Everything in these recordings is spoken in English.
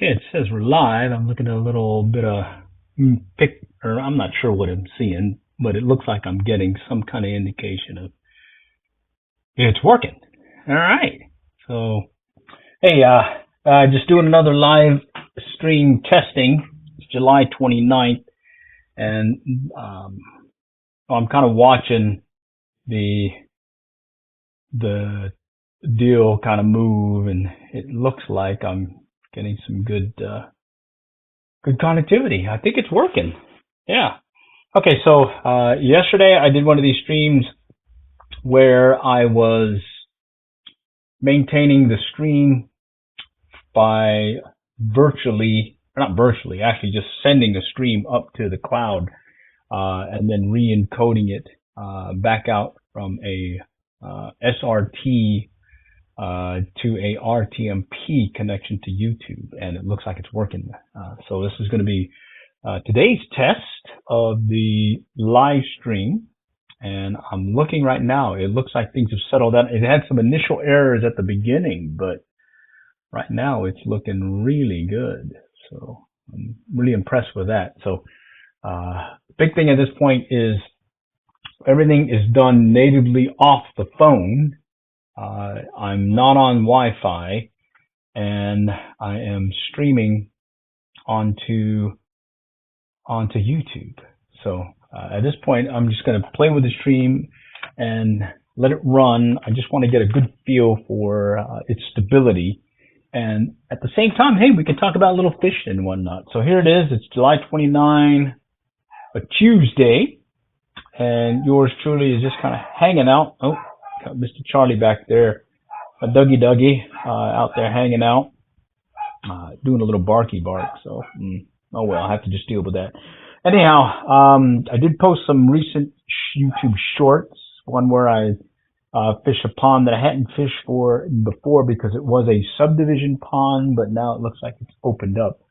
Okay, it says we're live. I'm looking at a little bit of or I'm not sure what I'm seeing, but it looks like I'm getting some kind of indication of it's working. All right. So, hey, just doing another live stream testing. It's July 29th, and I'm kind of watching the deal kind of move, and it looks like I'm getting some good connectivity. I think it's working. Yeah. Okay, so yesterday I did one of these streams where I was maintaining the stream by actually just sending the stream up to the cloud and then re-encoding it back out from a SRT to a RTMP connection to YouTube, and it looks like it's working. So this is going to be today's test of the live stream, and I'm looking right now. It looks like things have settled down. It had some initial errors at the beginning, but right now it's looking really good. So I'm really impressed with that. So big thing at this point is everything is done natively off the phone. I'm not on Wi-Fi, and I am streaming onto YouTube. So at this point, I'm just going to play with the stream and let it run. I just want to get a good feel for its stability. And at the same time, hey, we can talk about little fish and whatnot. So here it is. It's July 29, a Tuesday, and yours truly is just kind of hanging out. Oh, got Mr. Charlie back there, a Dougie out there hanging out, doing a little barky bark. So, oh well, I have to just deal with that. Anyhow, I did post some recent YouTube shorts, one where I fished a pond that I hadn't fished for before because it was a subdivision pond, but now it looks like it's opened up.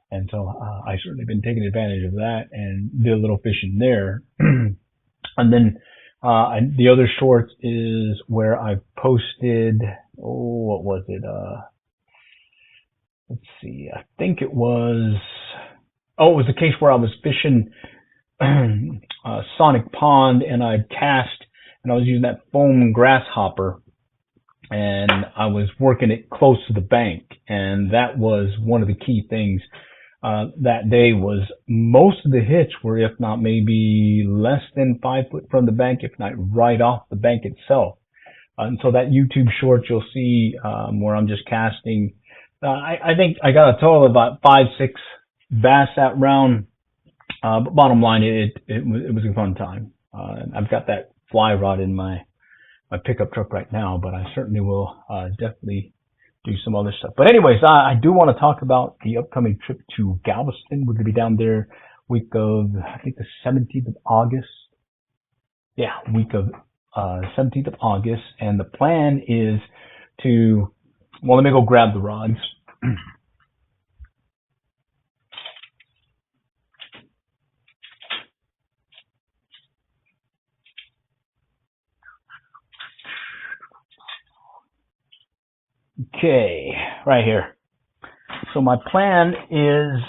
And so I certainly been taking advantage of that and did a little fishing there. And then the other shorts is where I posted, what was it? Let's see, I think it was the case where I was fishing Sonic Pond, and I cast, and I was using that foam grasshopper, and I was working it close to the bank, and that was one of the key things that day. Was most of the hits were, if not maybe less than 5 foot from the bank, if not right off the bank itself. And so that YouTube short you'll see where I'm just casting. I think I got a total of about 5-6 bass that round. But bottom line, it was a fun time. I've got that Flyrod in my pickup truck right now, but I certainly will definitely do some other stuff. But anyways, I do want to talk about the upcoming trip to Galveston. We're going to be down there week of, I think, the 17th of August. Yeah, week of 17th of August. And the plan is to, well, let me go grab the rods. Okay, right here. So my plan is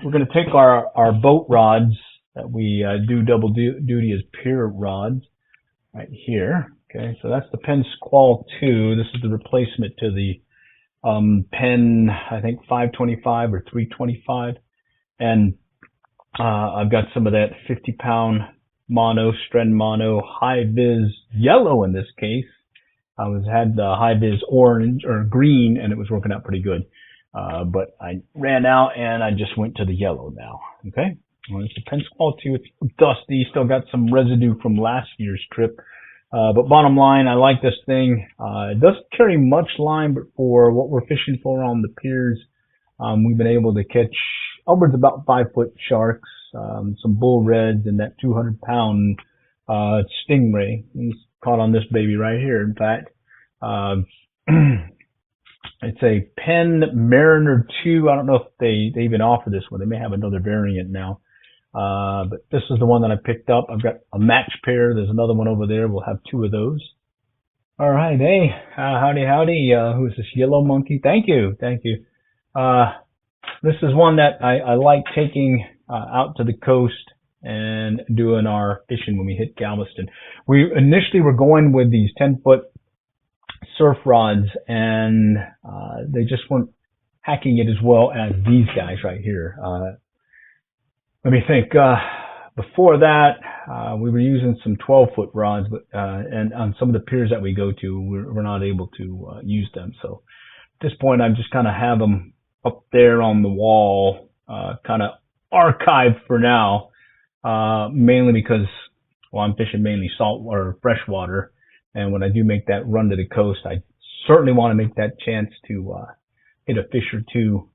we're going to take our boat rods that we do double duty as pier rods right here. Okay, so that's the Penn Squall 2. This is the replacement to the Penn, I think 525 or 325. And I've got some of that 50-pound mono, Stren mono, high vis yellow in this case. I had the high vis orange or green, and it was working out pretty good. But I ran out and I just went to the yellow now. Okay. Well, it's the Penn Squall 2. It's dusty. Still got some residue from last year's trip. But bottom line, I like this thing. It doesn't carry much line, but for what we're fishing for on the piers, we've been able to catch upwards about 5-foot sharks, some bull reds, and that 200-pound stingray. He's caught on this baby right here. In fact, it's a Penn Mariner 2. I don't know if they even offer this one. They may have another variant now. But this is the one that I picked up. I've got a match pair. There's another one over there. We'll have 2 of those. All right. Hey, howdy. Who's this yellow monkey? Thank you. This is one that I like taking out to the coast and doing our fishing when we hit Galveston. We initially were going with these 10-foot surf rods, and they just weren't hacking it as well as these guys right here. Let me think. Before that, we were using some 12-foot rods, but and on some of the piers that we go to, we're not able to use them. So at this point, I just kind of have them up there on the wall, kind of archived for now, mainly because, well, I'm fishing mainly salt or freshwater, and when I do make that run to the coast, I certainly want to make that chance to hit a fish or two,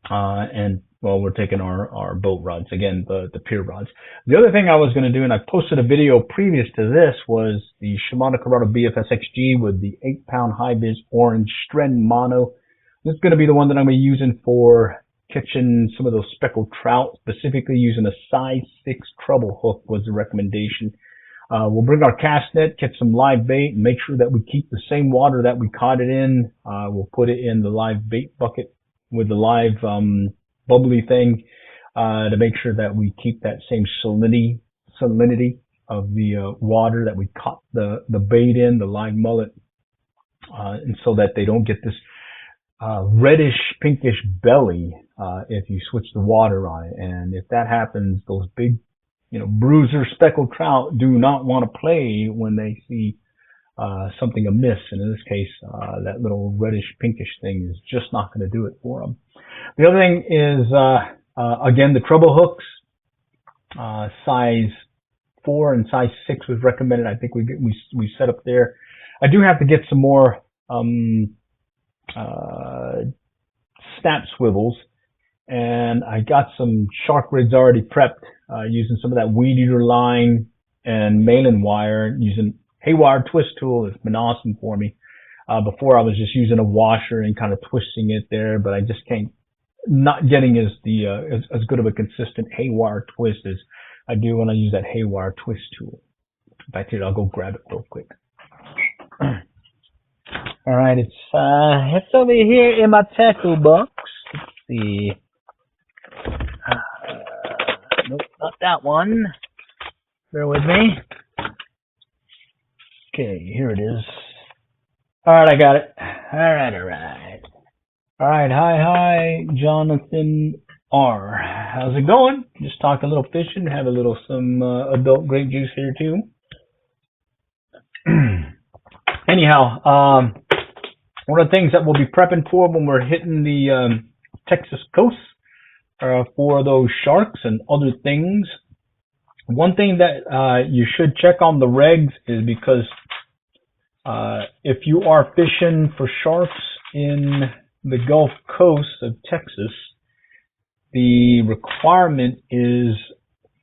and well, we're taking our boat rods again, the pier rods. The other thing I was going to do, and I posted a video previous to this, was the Shimano Corrado BFS XG with the 8-pound high vis orange Stren mono. This is going to be the one that I'm going to be using for catching some of those speckled trout, specifically using a size 6 treble hook was the recommendation. We'll bring our cast net, catch some live bait, and make sure that we keep the same water that we caught it in. We'll put it in the live bait bucket with the live bubbly thing to make sure that we keep that same salinity of the water that we caught the bait in, the live mullet, and so that they don't get this reddish pinkish belly if you switch the water on it. And if that happens, those big, bruiser speckled trout do not want to play when they see something amiss. And in this case, that little reddish pinkish thing is just not going to do it for them. The other thing is, again, the treble hooks, size 4 and size 6 was recommended. I think we set up there. I do have to get some more snap swivels, and I got some shark rigs already prepped, using some of that weed eater line and malin wire, using haywire twist tool. It's been awesome for me. Before I was just using a washer and kind of twisting it there, but I just not getting as good of a consistent haywire twist as I do when I use that haywire twist tool. In fact, here, I'll go grab it real quick. All right, it's over here in my tackle box. Let's see. Nope, not that one. Bear with me. Okay, here it is. All right, I got it. All right. All right, hi, Jonathan R. How's it going? Just talk a little fishing, have some adult grape juice here too. Anyhow, one of the things that we'll be prepping for when we're hitting the Texas coast for those sharks and other things. One thing that you should check on the regs is because if you are fishing for sharks in the Gulf Coast of Texas, the requirement is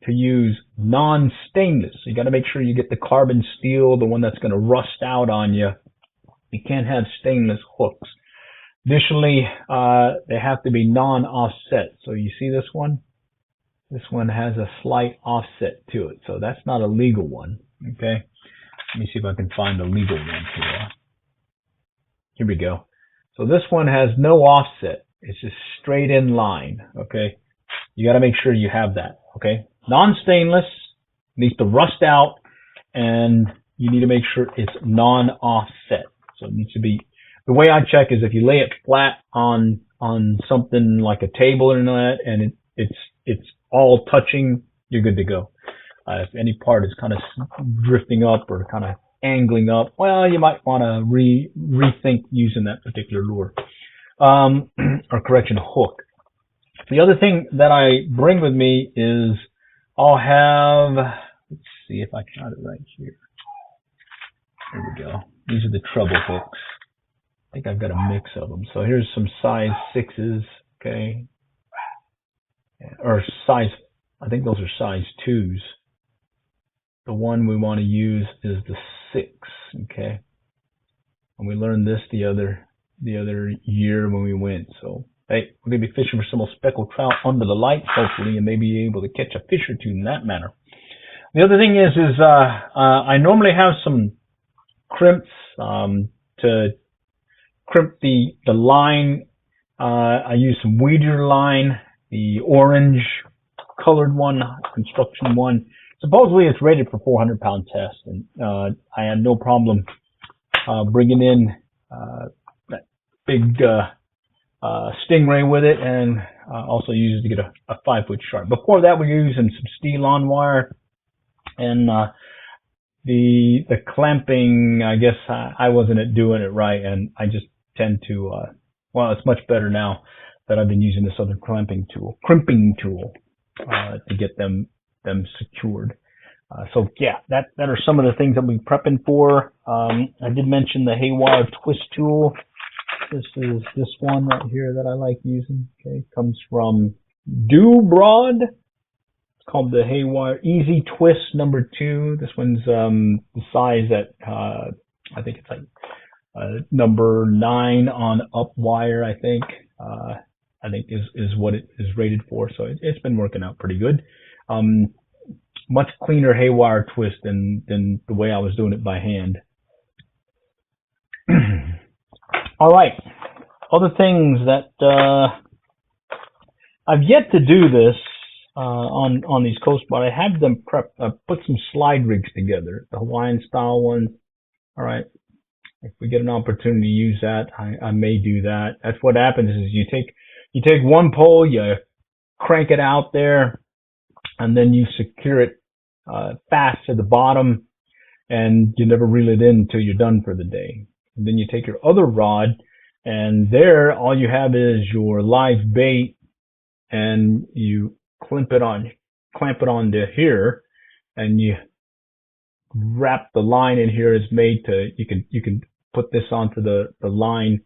to use non-stainless. So you got to make sure you get the carbon steel, the one that's going to rust out on you. You can't have stainless hooks. Additionally, they have to be non-offset. So you see this one? This one has a slight offset to it. So that's not a legal one. Okay. Let me see if I can find a legal one here. Here we go. So this one has no offset. It's just straight in line. Okay. You got to make sure you have that. Okay. Non-stainless, needs to rust out, and you need to make sure it's non-offset. So it needs to be, the way I check is if you lay it flat on something like a table or that, and it's all touching, you're good to go. If any part is kind of drifting up or kind of angling up, well, you might want to rethink using that particular lure, or correction, hook. The other thing that I bring with me is I'll have, let's see if I got it right here. There we go. These are the treble hooks. I think I've got a mix of them. So here's some size 6s, okay, or size, I think those are size 2s. The one we want to use is the 6, okay? And we learned this the other year when we went. So, hey, we're going to be fishing for some old speckled trout under the lights, hopefully, and maybe able to catch a fish or two in that manner. The other thing is I normally have some crimps to crimp the line I used some weeder line, the orange colored one, construction one. Supposedly it's rated for 400-pound test, and I had no problem bringing in that big stingray with it, and also used it to get a 5-foot shark. Before that, we were using some steel-on wire, and the clamping, I guess I wasn't doing it right, and I just tend to well, it's much better now that I've been using this other crimping tool to get them secured. So yeah, that are some of the things that we're prepping for. I did mention the haywire twist tool. This is this one right here that I like using. Okay, it comes from Broad. It's called the Haywire Easy Twist number 2. This one's the size that I think it's like number 9 on up wire. I think is what it is rated for. So it's been working out pretty good. Much cleaner haywire twist than the way I was doing it by hand. All right, other things that I've yet to do this on these coast, but I have them prepped. I put some slide rigs together, the Hawaiian style ones. All right, if we get an opportunity to use that, I may do that. That's what happens is you take one pole, you crank it out there, and then you secure it fast to the bottom, and you never reel it in until you're done for the day. And then you take your other rod, and there all you have is your live bait, and you clamp it onto here, and you wrap the line in here. Is made to you can put this onto the line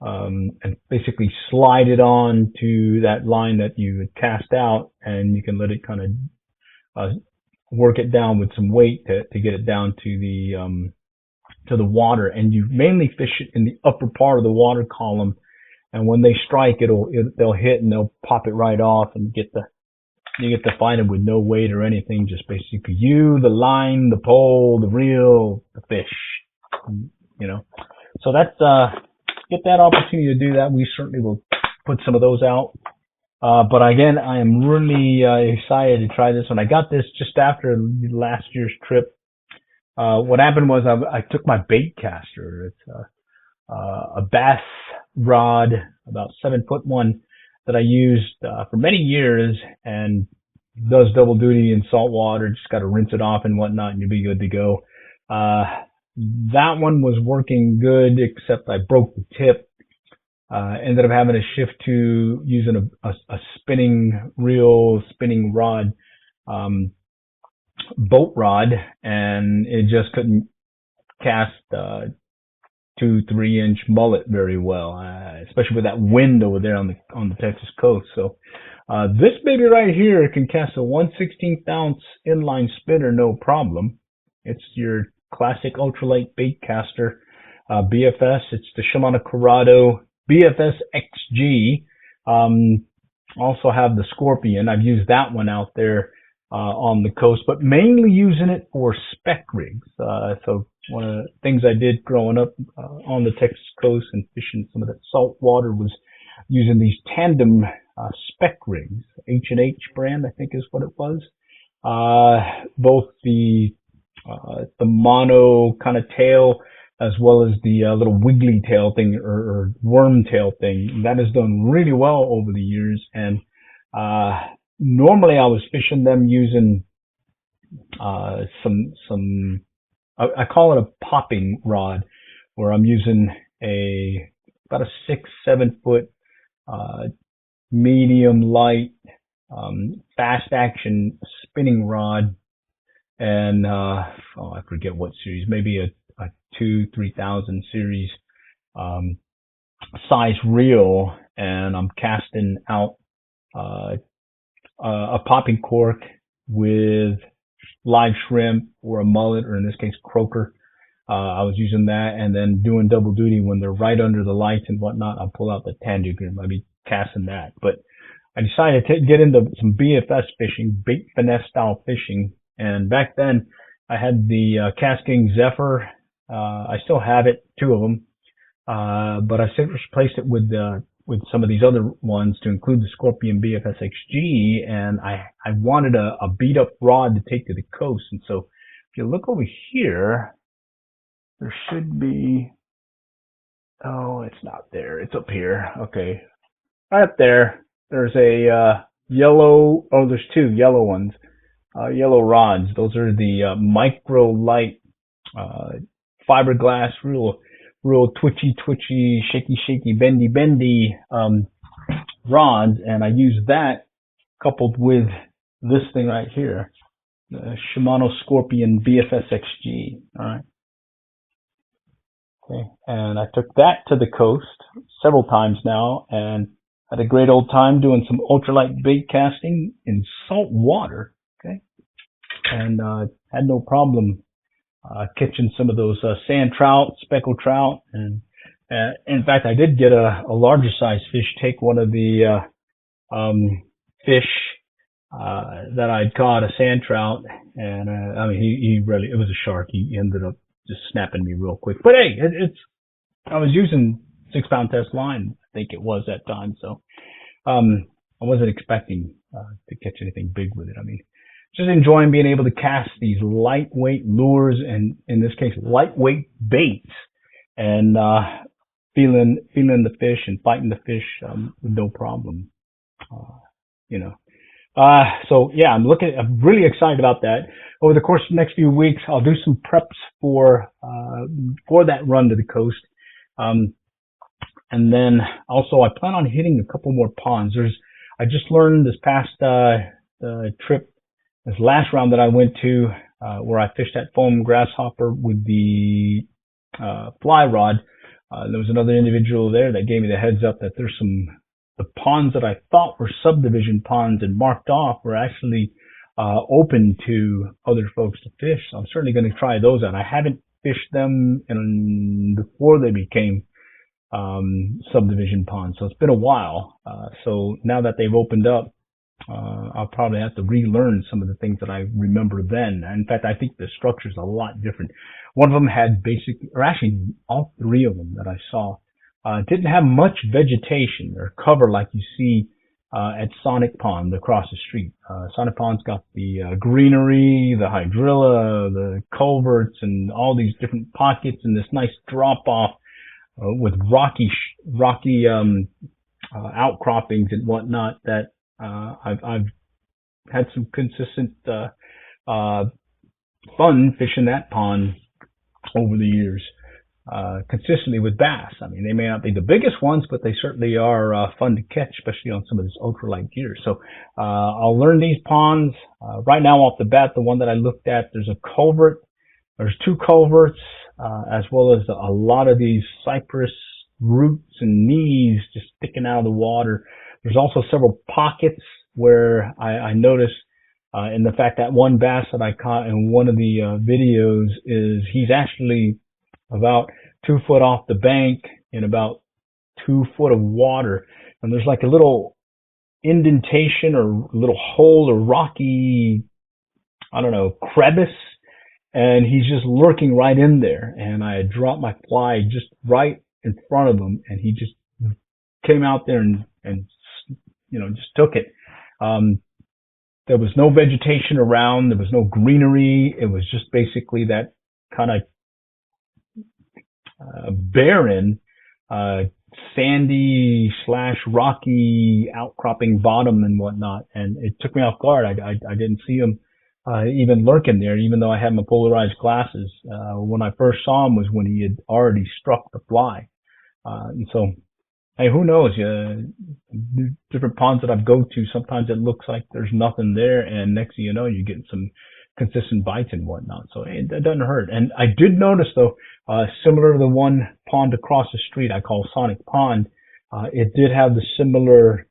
and basically slide it on to that line that you cast out, and you can let it kind of work it down with some weight to get it down to the water. And you mainly fish it in the upper part of the water column, and when they strike, they'll hit and they'll pop it right off, and you get to find it with no weight or anything, just basically you, the line, the pole, the reel, the fish, you know. So that's get that opportunity to do that. We certainly will put some of those out. But again, I am really excited to try this one. I got this just after last year's trip. What happened was I took my bait caster. It's a bass rod, about 7-foot one, that I used for many years, and does double duty in salt water. Just got to rinse it off and whatnot, and you'll be good to go. That one was working good, except I broke the tip. Ended up having to shift to using a spinning reel, spinning rod, boat rod, and it just couldn't cast 2-3 inch mullet very well, especially with that wind over there on the Texas coast. So this baby right here can cast a 1/16 ounce inline spinner no problem. It's your classic ultralight bait caster, BFS. It's the Shimano Corrado BFS XG. Also have the Scorpion. I've used that one out there on the coast, but mainly using it for spec rigs. So one of the things I did growing up on the Texas coast and fishing some of that salt water was using these tandem spec rigs. H&H brand, I think is what it was. Both the mono kind of tail, as well as the little wiggly tail thing or worm tail thing. That has done really well over the years. And normally I was fishing them using some I call it a popping rod, where I'm using about a 6-7 foot medium light fast action spinning rod, and I forget what series, maybe a 2-3000 series size reel, and I'm casting out a popping cork with live shrimp or a mullet, or in this case croaker. I was using that, and then doing double duty when they're right under the lights and whatnot. I'll pull out the Tandugram. I'll be casting that. But I decided to get into some BFS fishing, bait finesse style fishing. And back then I had the Casting Zephyr. I still have it, 2 of them. But I since replaced it with the with some of these other ones to include the Scorpion BFS XG, and I wanted a beat up rod to take to the coast. And so if you look over here, there should be, oh, it's not there. It's up here. Okay. Right up there. There's a yellow, oh, there's two yellow ones, yellow rods. Those are the micro light fiberglass, real twitchy, shaky, bendy rods, and I use that coupled with this thing right here, the Shimano Scorpion BFS XG. All right. Okay, and I took that to the coast several times now, and had a great old time doing some ultralight bait casting in salt water. Okay, and had no problem catching some of those sand trout, speckled trout, and in fact, I did get a larger size fish take one of the fish that I'd caught, a sand trout, and I mean, he really, it was a shark. He ended up just snapping me real quick. But hey, I was using 6-pound test line, I think it was that time, so I wasn't expecting to catch anything big with it. I mean, just enjoying being able to cast these lightweight lures, and in this case, lightweight baits, and feeling the fish and fighting the fish with no problem. You know. So yeah, I'm really excited about that. Over the course of the next few weeks, I'll do some preps for that run to the coast. And then also I plan on hitting a couple more ponds. I just learned this past, trip, this last round that I went to, where I fished that foam grasshopper with the, Flyrod. There was another individual there that gave me the heads up that there's the ponds that I thought were subdivision ponds and marked off were actually open to other folks to fish. So I'm certainly going to try those out. I haven't fished them before they became subdivision ponds, so it's been a while. So now that they've opened up, I'll probably have to relearn some of the things that I remember then. In fact, I think the structure's a lot different. One of them had actually all three of them that I saw didn't have much vegetation or cover like you see at Sonic Pond across the street. Sonic Pond's got the greenery, the hydrilla, the culverts, and all these different pockets, and this nice drop off with rocky outcroppings and whatnot. That I've had some consistent fun fishing that pond over the years. Consistently with bass. I mean, they may not be the biggest ones, but they certainly are fun to catch, especially on some of this ultralight gear. So I'll learn these ponds. Right now, off the bat, the one that I looked at, there's a culvert. There's two culverts, as well as a lot of these cypress roots and knees just sticking out of the water. There's also several pockets where I noticed, in the fact that one bass that I caught in one of the videos he's actually about 2 foot off the bank in about 2 foot of water. And there's like a little indentation or little hole or rocky, I don't know, crevice. And he's just lurking right in there. And I had dropped my fly just right in front of him. And he just came out there and just took it. There was no vegetation around. There was no greenery. It was just basically that kind of barren, sandy / rocky outcropping bottom and whatnot. And it took me off guard. I didn't see him even lurking there, even though I had my polarized glasses. When I first saw him was when he had already struck the fly. And so, hey, who knows? Different ponds that I go to, sometimes it looks like there's nothing there, and next thing you know, you're getting some consistent bites and whatnot. So it doesn't hurt. And I did notice, though, similar to the one pond across the street I call Sonic Pond, it did have the similar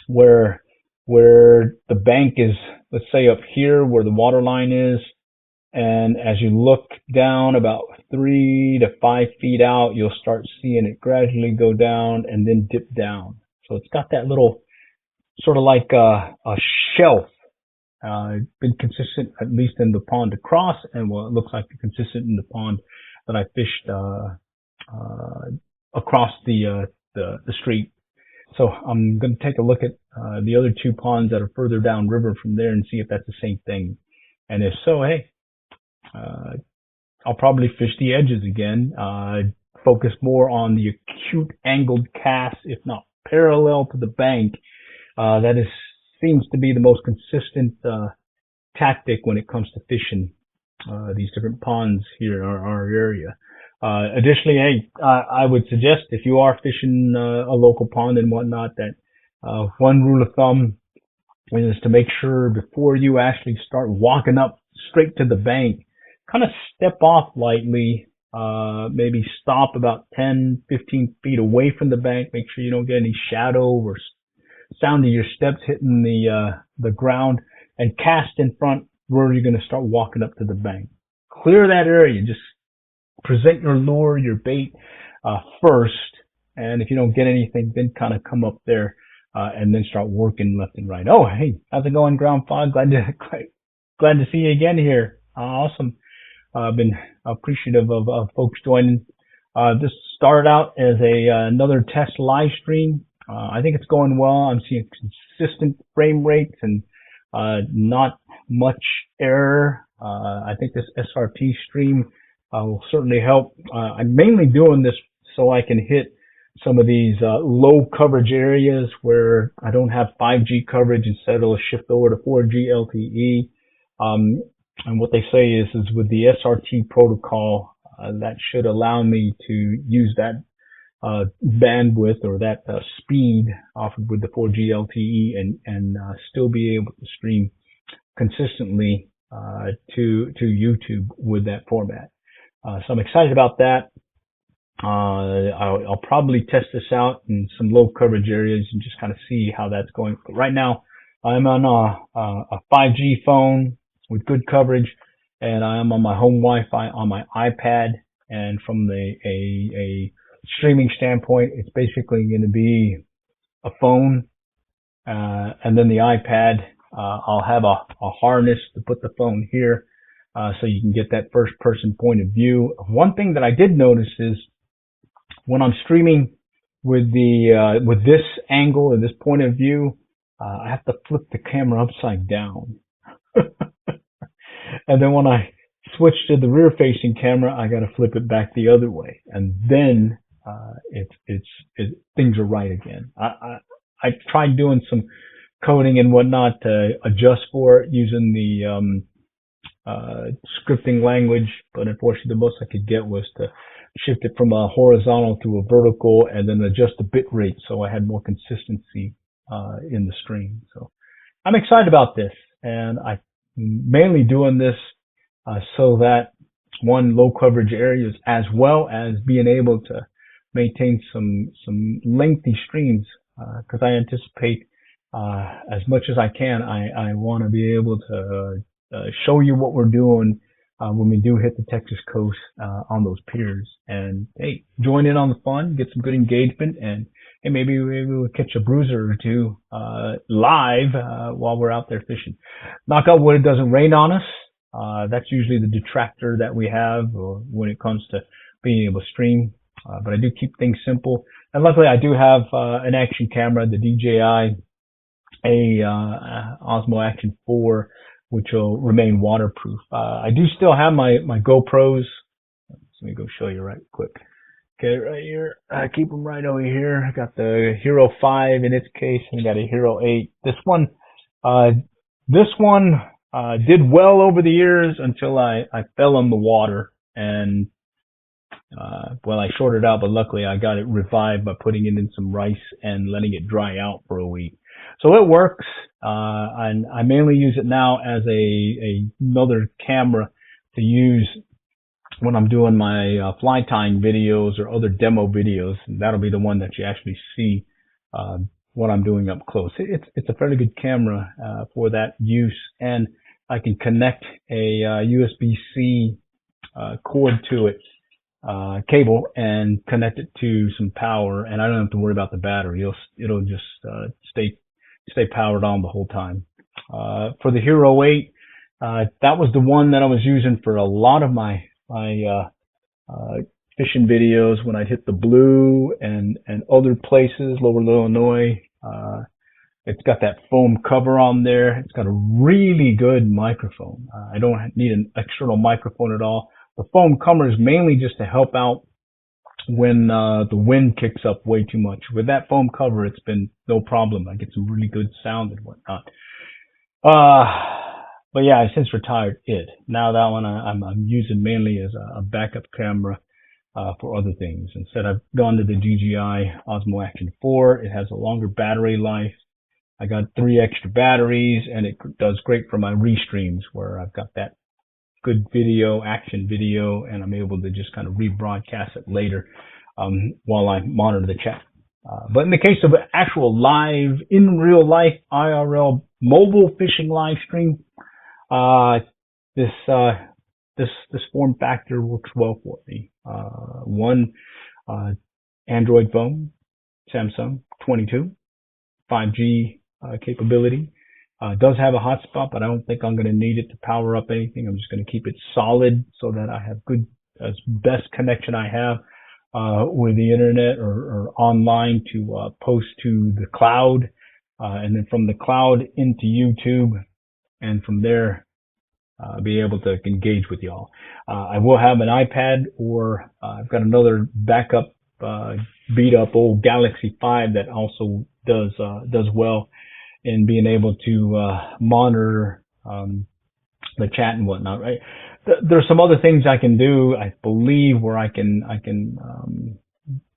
where the bank is, let's say up here where the water line is, and as you look down about 3 to 5 feet out, you'll start seeing it gradually go down and then dip down. So it's got that little sort of like a shelf. Been consistent, at least in the pond across, and it looks like consistent in the pond that I fished across the street So I'm going to take a look at the other two ponds that are further downriver from there and see if that's the same thing. And if so, hey, I'll probably fish the edges again, focus more on the acute angled cast, if not parallel to the bank. That seems to be the most consistent tactic when it comes to fishing these different ponds here in our area. Additionally, hey, I would suggest if you are fishing a local pond and whatnot, that one rule of thumb is to make sure before you actually start walking up straight to the bank, kind of step off lightly, maybe stop about 10, 15 feet away from the bank. Make sure you don't get any shadow or sound of your steps hitting the ground, and cast in front where you're going to start walking up to the bank. Clear that area. Just present your lure, your bait first, and if you don't get anything, then kind of come up there and then start working left and right. Oh, hey, how's it going, Ground Fog? Glad to see you again here. Awesome. I've been appreciative of folks joining. This started out as another test live stream. I think it's going well. I'm seeing consistent frame rates and not much error. I think this SRT stream will certainly help. I'm mainly doing this so I can hit some of these low coverage areas where I don't have 5G coverage. Instead, it'll shift over to 4G LTE. And what they say is with the SRT protocol, that should allow me to use that bandwidth or that speed offered with the 4G LTE and still be able to stream consistently to YouTube with that format. So I'm excited about that. I'll probably test this out in some low coverage areas and just kind of see how that's going. But right now, I'm on a 5G phone with good coverage, and I am on my home Wi-Fi on my iPad. And from a streaming standpoint, it's basically going to be a phone, and then the iPad. I'll have a harness to put the phone here, so you can get that first person point of view. One thing that I did notice is when I'm streaming with this angle and this point of view, I have to flip the camera upside down. And then when I switch to the rear facing camera, I got to flip it back the other way. And then, things are right again. I tried doing some coding and whatnot to adjust for it using the, scripting language, but unfortunately the most I could get was to shift it from a horizontal to a vertical and then adjust the bit rate so I had more consistency, in the stream. So I'm excited about this, and I'm mainly doing this so that one, low coverage areas, as well as being able to maintain some lengthy streams, because I anticipate as much as I can, I want to be able to show you what we're doing when we do hit the Texas coast on those piers. And hey, join in on the fun, get some good engagement, and hey, maybe we'll catch a bruiser or two live while we're out there fishing. Knock on wood, it doesn't rain on us. That's usually the detractor that we have when it comes to being able to stream. But I do keep things simple. And luckily I do have an action camera, the DJI Osmo Action 4, which will remain waterproof. I do still have my GoPros. Let me go show you right quick. Okay, right here. I keep them right over here. I got the Hero 5 in its case, and I got a Hero 8. This one did well over the years until I fell in the water, and I shorted out, but luckily I got it revived by putting it in some rice and letting it dry out for a week. So it works, and I mainly use it now as another camera to use when I'm doing my fly tying videos or other demo videos. And that'll be the one that you actually see what I'm doing up close. It's a fairly good camera for that use, and I can connect a USB-C cord to it, cable, and connect it to some power, and I don't have to worry about the battery. It'll just stay powered on the whole time. For the Hero 8, that was the one that I was using for a lot of my fishing videos when I'd hit the Blue and other places, Lower Illinois. It's got that foam cover on there. It's got a really good microphone. I don't need an external microphone at all. The foam cover is mainly just to help out when the wind kicks up way too much. With that foam cover, it's been no problem. I get some really good sound and whatnot. But yeah, I since retired it. Now that one I'm using mainly as a backup camera for other things. Instead, I've gone to the DJI Osmo Action 4. It has a longer battery life. I got 3 extra batteries, and it does great for my restreams where I've got that good video, action video, and I'm able to just kind of rebroadcast it later while I monitor the chat. But in the case of an actual live, in real life, IRL mobile fishing live stream, this form factor works well for me. One Android phone, Samsung 22, 5G capability. Does have a hotspot, but I don't think I'm going to need it to power up anything. I'm just going to keep it solid so that I have good, as best connection I have with the internet or online to post to the cloud, and then from the cloud into YouTube, and from there be able to engage with y'all. I will have an iPad, or I've got another backup beat up old Galaxy 5 that also does well in being able to monitor the chat and whatnot. Right? There's some other things I can do, I believe, where I can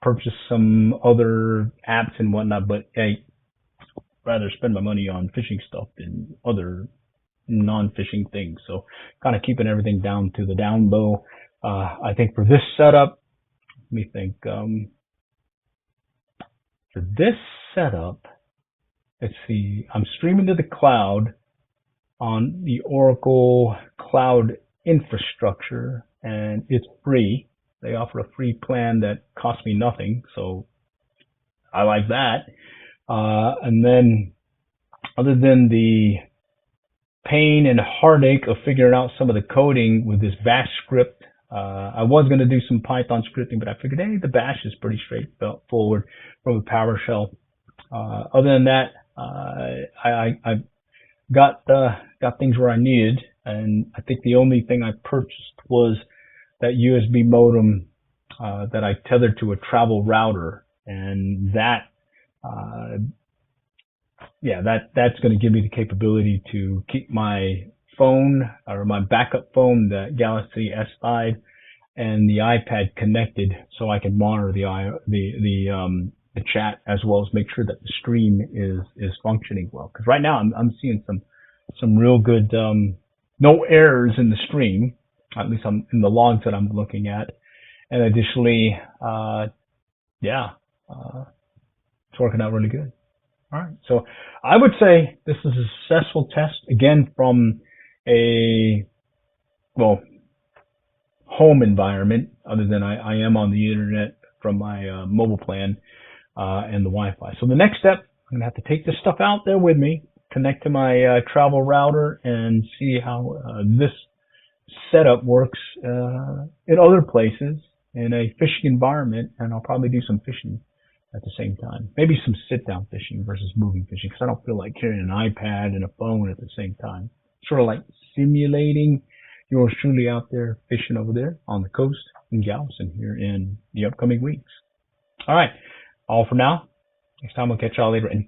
purchase some other apps and whatnot. But I'd rather spend my money on fishing stuff than other non-fishing things. So kind of keeping everything down to the down low. I think for this setup, let me think. For this setup, let's see, I'm streaming to the cloud on the Oracle Cloud infrastructure, and it's free. They offer a free plan that costs me nothing, so I like that. And then, other than the pain and heartache of figuring out some of the coding with this bash script, I was going to do some Python scripting, but I figured, hey, the bash is pretty straightforward from a PowerShell. Other than that, I got things where I needed, and I think the only thing I purchased was that USB modem that I tethered to a travel router, and that that's going to give me the capability to keep my phone or my backup phone, the Galaxy S5, and the iPad connected, so I can monitor the chat as well as make sure that the stream is functioning well. Because right now I'm seeing some real good no errors in the stream, at least in the logs that I'm looking at. And additionally, it's working out really good. All right, so I would say this is a successful test, again, from a home environment, other than I am on the internet from my mobile plan and the Wi-Fi. So the next step, I'm gonna have to take this stuff out there with me, connect to my travel router, and see how this setup works in other places in a fishing environment, and I'll probably do some fishing at the same time. Maybe some sit-down fishing versus moving fishing, because I don't feel like carrying an iPad and a phone at the same time. Sort of like simulating yours truly out there fishing over there on the coast in Galveston here in the upcoming weeks. All right, all for now. Next time we'll catch y'all later. And